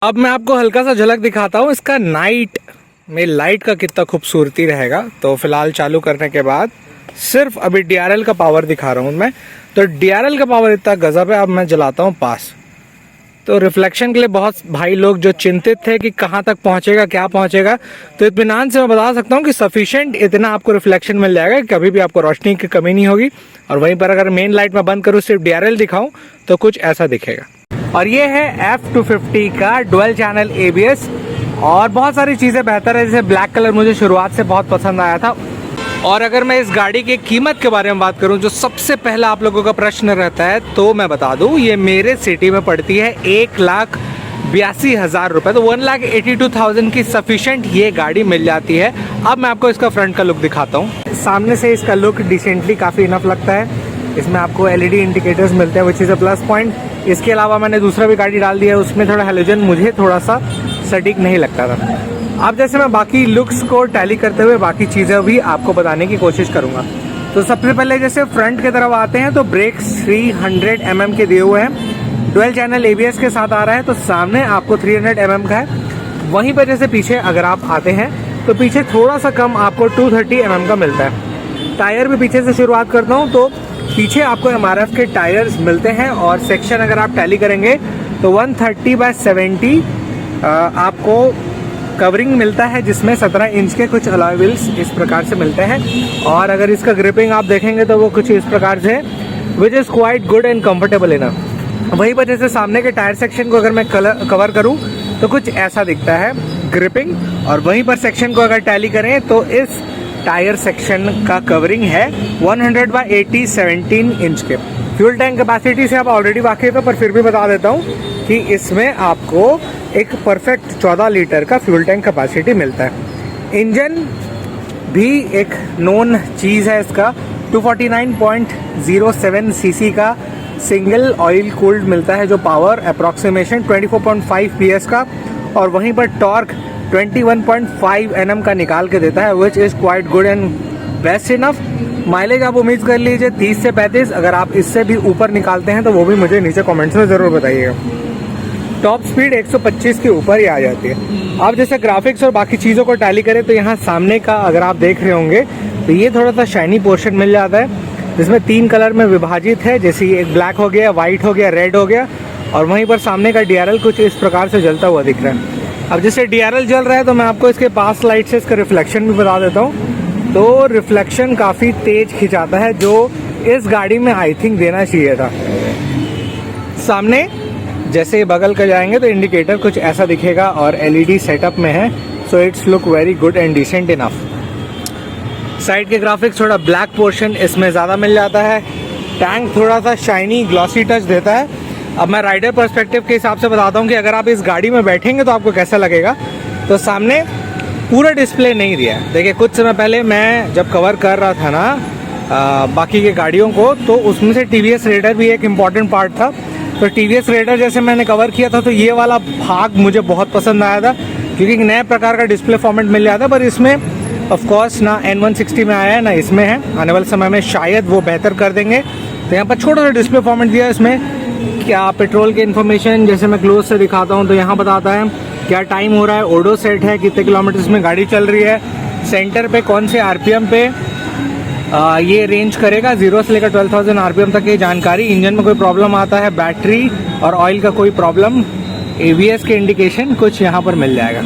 अब मैं आपको हल्का सा झलक दिखाता हूँ इसका नाइट में लाइट का कितना खूबसूरती रहेगा। तो फिलहाल चालू करने के बाद सिर्फ अभी DRL का पावर दिखा रहा हूँ मैं। तो DRL का पावर इतना गजब है। अब मैं जलाता हूँ पास, तो रिफ्लेक्शन के लिए बहुत भाई लोग जो चिंतित थे कि कहाँ तक पहुँचेगा, क्या पहुँचेगा, तो इत्मीनान से मैं बता सकता हूँ कि सफिशिएंट इतना आपको रिफ्लेक्शन मिल जाएगा कि कभी भी आपको रोशनी की कमी नहीं होगी। और वहीं पर अगर मेन लाइट में बंद करूँ, सिर्फ DRL दिखाऊँ, तो कुछ ऐसा दिखेगा। और ये है F250 का डुअल चैनल ABS। और बहुत सारी चीज़ें बेहतर है, जैसे ब्लैक कलर मुझे शुरुआत से बहुत पसंद आया था। और अगर मैं इस गाड़ी की कीमत के बारे में बात करूं, जो सबसे पहला आप लोगों का प्रश्न रहता है, तो मैं बता दूं ये मेरे सिटी में पड़ती है 1,82,000 रुपये। तो 1,82,000 की सफिशिएंट ये गाड़ी मिल जाती है। अब मैं आपको इसका फ्रंट का लुक दिखाता हूँ। सामने से इसका लुक डिसेंटली काफ़ी इनफ लगता है। इसमें आपको LED इंडिकेटर्स मिलते हैं, which is a plus point. इसके अलावा मैंने दूसरा भी गाड़ी डाल दिया है, उसमें थोड़ा हेलोजन मुझे थोड़ा सा सटीक नहीं लगता था। अब जैसे मैं बाकी लुक्स को टैली करते हुए बाकी चीज़ें भी आपको बताने की कोशिश करूँगा। तो सबसे पहले जैसे फ्रंट की तरफ आते हैं, तो ब्रेक्स 300 mm के दिए हुए हैं। डुअल चैनल ABS के साथ आ रहा है, तो सामने आपको 300 mm का है। वहीं पर जैसे पीछे अगर आप आते हैं, तो पीछे थोड़ा सा कम आपको 230 mm का मिलता है। टायर भी पीछे से शुरुआत करता हूँ, तो पीछे आपको MRF के टायर्स मिलते हैं। और सेक्शन अगर आप टैली करेंगे तो 130/70 आपको कवरिंग मिलता है, जिसमें 17 इंच के कुछ अलॉय व्हील्स इस प्रकार से मिलते हैं। और अगर इसका ग्रिपिंग आप देखेंगे तो वो कुछ इस प्रकार से, which is quite good and comfortable enough. वहीं पर जैसे सामने के टायर सेक्शन को अगर मैं कवर करूं, तो कुछ ऐसा दिखता है ग्रिपिंग। और वहीं पर सेक्शन को अगर टैली करें, तो इस टायर सेक्शन का कवरिंग है 100/80 17 इंच के। फ्यूल टैंक कैपेसिटी से आप ऑलरेडी वाकिफ है, पर फिर भी बता देता हूँ कि इसमें आपको एक परफेक्ट 14 लीटर का फ्यूल टैंक कैपेसिटी मिलता है। इंजन भी एक नोन चीज़ है इसका। 249.07 cc का सिंगल ऑयल कूल्ड मिलता है, जो पावर अप्रॉक्सीमेशन 24.5 PS का। और वहीं पर टॉर्क 21.5 Nm का निकाल के देता है, which is quite good and best enough. Mileage आप उम्मीद कर लीजिए 30 से 35। अगर आप इससे भी ऊपर निकालते हैं तो वो भी मुझे नीचे कमेंट्स में ज़रूर बताइएगा। टॉप स्पीड 125 के ऊपर ही आ जाती है। आप जैसे ग्राफिक्स और बाकी चीज़ों को टैली करें, तो यहाँ सामने का अगर आप देख रहे होंगे, तो ये थोड़ा सा शाइनी पोर्शन मिल जाता है, जिसमें 3 कलर में विभाजित है। जैसे एक ब्लैक हो गया, वाइट हो गया, रेड हो गया। और वहीं पर सामने का DRL कुछ इस प्रकार से जलता हुआ दिख रहा है। अब जैसे DRL जल रहा है, तो मैं आपको इसके पास लाइट से इसका रिफ्लेक्शन भी बता देता हूँ। तो रिफ्लेक्शन काफ़ी तेज खिंचाता है, जो इस गाड़ी में आई थिंक देना चाहिए था। सामने जैसे बगल कर जाएंगे तो इंडिकेटर कुछ ऐसा दिखेगा, और LED सेटअप में है, so it's look very good and decent enough. Side के ग्राफिक्स थोड़ा ब्लैक पोर्शन इसमें ज़्यादा मिल जाता है। टैंक थोड़ा सा शाइनी ग्लॉसी टच देता है। अब मैं राइडर पर्सपेक्टिव के हिसाब से बताता हूँ कि अगर आप इस गाड़ी में बैठेंगे तो आपको कैसा लगेगा। तो सामने पूरा डिस्प्ले नहीं दिया है। देखिए, कुछ समय पहले मैं जब कवर कर रहा था ना बाकी के गाड़ियों को, तो उसमें से TVS रेडर भी एक इम्पॉर्टेंट पार्ट था। तो TVS रेडर जैसे मैंने कवर किया था, तो ये वाला भाग मुझे बहुत पसंद आया था, क्योंकि एक नए प्रकार का डिस्प्ले फॉर्मेट मिल जाता है। पर इसमें ऑफकोर्स ना N160 में आया है, ना इसमें है। आने वाले समय में शायद वो बेहतर कर देंगे। तो यहाँ पर छोटा सा डिस्प्ले फॉर्मेट दिया है। इसमें क्या पेट्रोल के इन्फॉर्मेशन, जैसे मैं क्लोज से दिखाता हूँ, तो यहाँ बताता है क्या टाइम हो रहा है, ओडो सेट है, कितने किलोमीटर में गाड़ी चल रही है, सेंटर पे कौन से RPM पे ये रेंज करेगा, 0 से लेकर 12,000 RPM तक की जानकारी। इंजन में कोई प्रॉब्लम आता है, बैटरी और ऑयल का कोई प्रॉब्लम, ABS के इंडिकेशन कुछ यहाँ पर मिल जाएगा।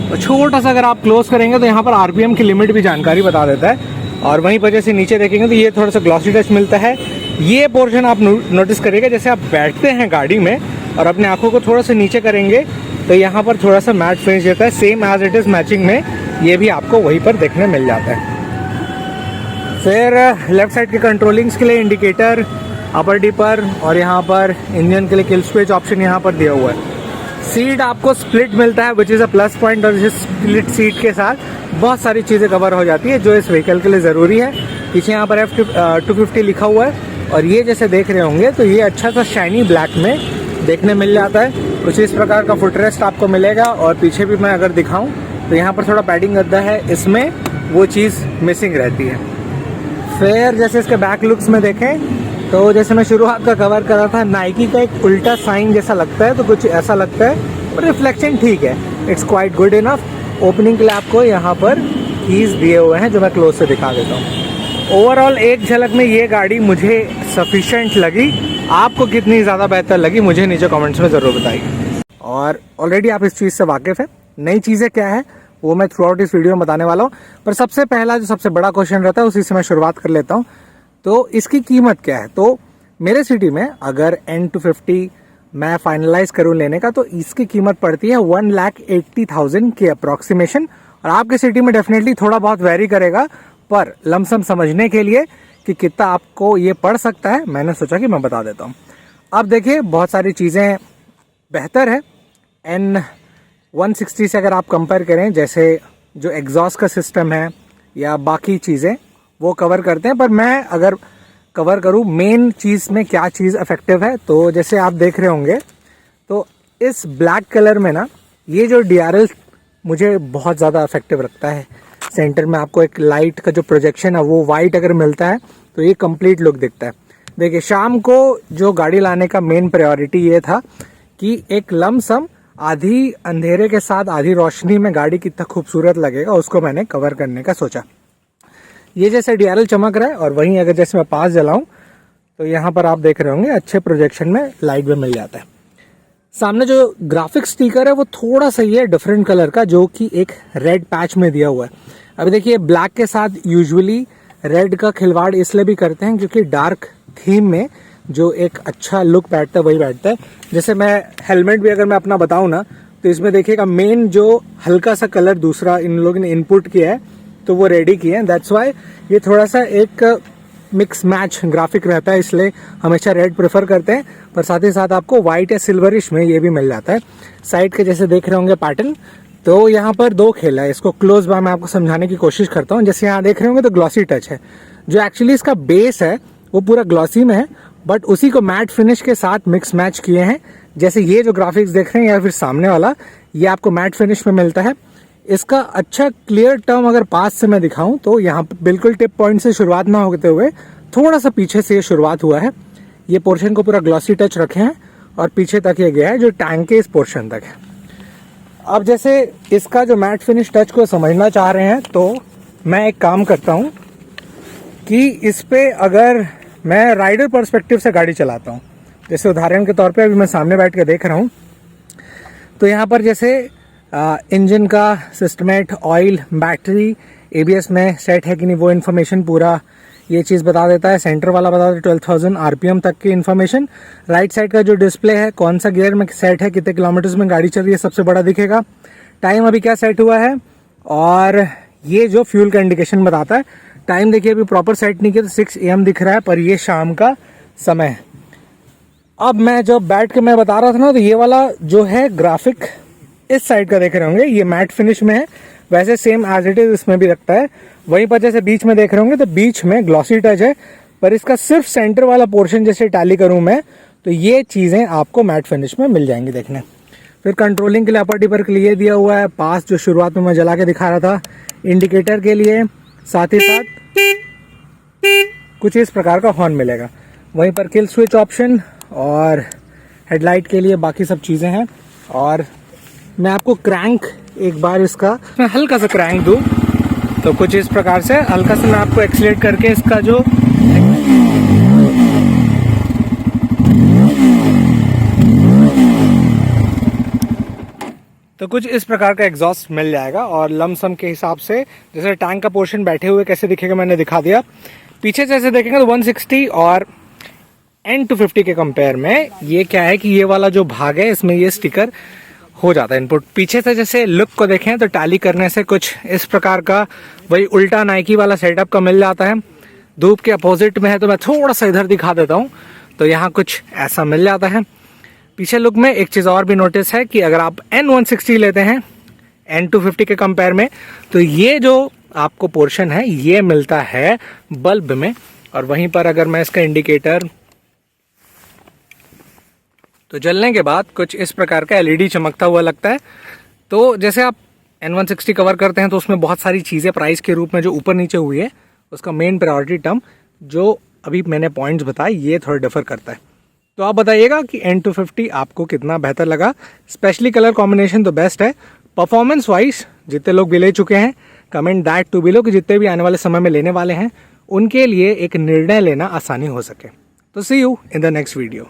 तो छोटा सा अगर आप क्लोज करेंगे, तो यहाँ पर RPM की लिमिट भी जानकारी बता देता है। और वहीं पर जैसे नीचे देखेंगे, तो ये थोड़ा सा ग्लॉसी टच मिलता है। ये पोर्शन आप नोटिस करिएगा, जैसे आप बैठते हैं गाड़ी में और अपने आंखों को थोड़ा सा नीचे करेंगे, तो यहाँ पर थोड़ा सा मैट फिनिश देता है। Same as it is matching में ये भी आपको वहीं पर देखने मिल जाता है। फिर लेफ्ट साइड के कंट्रोलिंग्स के लिए इंडिकेटर, अपर डिपर, और यहाँ पर इंजन के लिए किल स्विच ऑप्शन यहाँ पर दिया हुआ है। सीट आपको स्प्लिट मिलता है, which is a plus point. और इस स्प्लिट सीट के साथ बहुत सारी चीज़ें कवर हो जाती है, जो इस व्हीकल के लिए ज़रूरी है। पीछे यहाँ पर F250 लिखा हुआ है। और ये जैसे देख रहे होंगे, तो ये अच्छा सा शाइनी ब्लैक में देखने मिल जाता है। कुछ इस प्रकार का फुटरेस्ट आपको मिलेगा। और पीछे भी मैं अगर दिखाऊं, तो यहाँ पर थोड़ा पैडिंग गद्दा है, इसमें वो चीज़ मिसिंग रहती है। फिर जैसे इसके बैक लुक्स में देखें, तो जैसे मैं शुरुआत का कवर कर रहा था, नाइकी का एक उल्टा साइन जैसा लगता है, तो कुछ ऐसा लगता है, पर रिफ्लेक्शन ठीक है, it's quite good enough. Opening के लिए आपको यहाँ पर कीज दिए हुए हैं जो मैं क्लोज से दिखा देता हूँ। ओवरऑल एक झलक में ये गाड़ी मुझे सफिशेंट लगी। आपको कितनी ज़्यादा बेहतर लगी मुझे नीचे कमेंट्स में ज़रूर बताइए। और ऑलरेडी आप इस चीज़ से वाकिफ़ है, नई चीज़ें क्या है वो मैं थ्रू आउट इस वीडियो में बताने वाला हूँ। पर सबसे पहला जो सबसे बड़ा क्वेश्चन रहता है उसी से मैं शुरुआत कर लेता हूँ। तो इसकी कीमत क्या है? तो मेरे सिटी में अगर N250 मैं फाइनलाइज करूँ लेने का, तो इसकी कीमत पड़ती है 1,80,000 के अप्रॉक्सीमेशन। और आपके सिटी में डेफिनेटली थोड़ा बहुत वेरी करेगा, पर लमसम समझने के लिए कि कितना आपको ये पड़ सकता है, मैंने सोचा कि मैं बता देता हूँ। अब देखिए, बहुत सारी चीज़ें बेहतर है N160 से अगर आप कंपेयर करें, जैसे जो एग्जॉस्ट का सिस्टम है या बाकी चीज़ें वो कवर करते हैं। पर मैं अगर कवर करूँ मेन चीज़ में क्या चीज़ इफेक्टिव है, तो जैसे आप देख रहे होंगे, तो इस ब्लैक कलर में ना ये जो DRL मुझे बहुत ज़्यादा इफेक्टिव लगता है। सेंटर में आपको एक लाइट का जो प्रोजेक्शन है वो वाइट अगर मिलता है तो ये कंप्लीट लुक दिखता है। देखिए, शाम को जो गाड़ी लाने का मेन प्रायोरिटी ये था कि एक लमसम आधी अंधेरे के साथ आधी रोशनी में गाड़ी कितना खूबसूरत लगेगा, उसको मैंने कवर करने का सोचा। ये जैसे DRL चमक रहा है, और वहीं अगर जैसे मैं पास जलाऊं तो यहाँ पर आप देख रहे होंगे अच्छे प्रोजेक्शन में लाइट भी मिल जाता है। सामने जो ग्राफिक्स स्टिकर है वो थोड़ा सा ये डिफरेंट कलर का, जो कि एक रेड पैच में दिया हुआ है। अभी देखिए, ब्लैक के साथ यूजुअली रेड का खिलवाड़ इसलिए भी करते हैं क्योंकि डार्क थीम में जो एक अच्छा लुक बैठता है वही बैठता है। जैसे मैं हेलमेट भी अगर मैं अपना बताऊं ना, तो इसमें देखिएगा मेन जो हल्का सा कलर दूसरा इन लोगों ने इनपुट किया है तो वो रेडी किए हैं। दैट्स वाई ये थोड़ा सा एक मिक्स मैच ग्राफिक रहता है, इसलिए हमेशा रेड प्रेफर करते हैं। पर साथ ही साथ आपको व्हाइट या सिल्वरिश में ये भी मिल जाता है। साइड के जैसे देख रहे होंगे पैटर्न, तो यहाँ पर दो खेल है। इसको क्लोज बाय मैं आपको समझाने की कोशिश करता हूँ। जैसे यहाँ देख रहे होंगे तो ग्लॉसी टच है, जो एक्चुअली इसका बेस है वो पूरा ग्लॉसी में है, बट उसी को मैट फिनिश के साथ मिक्स मैच किए हैं। जैसे ये जो ग्राफिक्स देख रहे हैं या फिर सामने वाला, ये आपको मैट फिनिश में मिलता है। इसका अच्छा क्लियर टर्म अगर पास से मैं दिखाऊं तो यहाँ पर बिल्कुल टिप पॉइंट से शुरुआत ना होते हुए थोड़ा सा पीछे से ये शुरुआत हुआ है। ये पोर्शन को पूरा ग्लॉसी टच रखे हैं और पीछे तक ये गया है जो टैंक के इस पोर्शन तक है। अब जैसे इसका जो मैट फिनिश टच को समझना चाह रहे हैं, तो मैं एक काम करता हूँ कि इस पे अगर मैं राइडर पर्सपेक्टिव से गाड़ी चलाता हूँ, जैसे उदाहरण के तौर पे अभी मैं सामने बैठ के देख रहा हूँ, तो यहाँ पर जैसे इंजन का सिस्टमेट, ऑयल, बैटरी, ABS में सेट है कि नहीं वो इन्फॉर्मेशन पूरा ये चीज़ बता देता है। सेंटर वाला बता देता है 12,000 RPM तक की इन्फॉर्मेशन। राइट साइड का जो डिस्प्ले है कौन सा गियर में सेट है, कितने किलोमीटर्स में गाड़ी चल रही है, सबसे बड़ा दिखेगा। टाइम अभी क्या सेट हुआ है, और ये जो फ्यूल का इंडिकेशन बताता है। टाइम देखिए अभी प्रॉपर सेट नहीं किया तो 6 AM दिख रहा है, पर ये शाम का समय है। अब मैं जब बैठ के मैं बता रहा था ना, तो ये वाला जो है ग्राफिक इस साइड का देख रहे होंगे, ये मैट फिनिश में है। वैसे सेम एज इट इज इसमें भी रखता है। वहीं पर जैसे बीच में देख रहे होंगे तो बीच में ग्लॉसी टच है, पर इसका सिर्फ सेंटर वाला पोर्शन जैसे टैली करूं मैं तो ये चीज़ें आपको मैट फिनिश में मिल जाएंगी देखने। फिर कंट्रोलिंग के लिए अपर डिपर के लिए दिया हुआ है, पास जो शुरुआत में मैं जला के दिखा रहा था, इंडिकेटर के लिए, साथ ही साथ कुछ इस प्रकार का हॉर्न मिलेगा। वहीं पर किल स्विच ऑप्शन और हेडलाइट के लिए बाकी सब चीज़ें हैं। और मैं आपको क्रैंक एक बार इसका मैं हल्का सा क्रैंक दूं तो कुछ इस प्रकार से हल्का सा मैं आपको एक्सीलेट करके इसका जो तो कुछ इस प्रकार का एग्जॉस्ट मिल जाएगा। और लमसम के हिसाब से जैसे टैंक का पोर्शन बैठे हुए कैसे दिखेगा मैंने दिखा दिया। पीछे जैसे देखेंगे तो 160 और N250 के कंपेयर में ये क्या है कि ये वाला जो भाग है इसमें ये स्टिकर हो जाता है इनपुट। पीछे से जैसे लुक को देखें तो टैली करने से कुछ इस प्रकार का वही उल्टा नाइकी वाला सेटअप का मिल जाता है। धूप के अपोजिट में है तो मैं थोड़ा सा इधर दिखा देता हूँ, तो यहाँ कुछ ऐसा मिल जाता है। पीछे लुक में एक चीज़ और भी नोटिस है कि अगर आप N160 लेते हैं N250 के कंपेयर में, तो ये जो आपको पोर्शन है ये मिलता है बल्ब में। और वहीं पर अगर मैं इसका इंडिकेटर, तो जलने के बाद कुछ इस प्रकार का LED चमकता हुआ लगता है। तो जैसे आप N160 कवर करते हैं तो उसमें बहुत सारी चीज़ें प्राइस के रूप में जो ऊपर नीचे हुई है, उसका मेन प्रायोरिटी टर्म जो अभी मैंने पॉइंट्स बताए ये थोड़ा डिफर करता है। तो आप बताइएगा कि N250 आपको कितना बेहतर लगा। स्पेशली कलर कॉम्बिनेशन तो बेस्ट है। परफॉर्मेंस वाइज जितने लोग भी ले चुके हैं, कमेंट दैट टू बिलो कि जितने भी आने वाले समय में लेने वाले हैं उनके लिए एक निर्णय लेना आसानी हो सके। तो see you in the next video.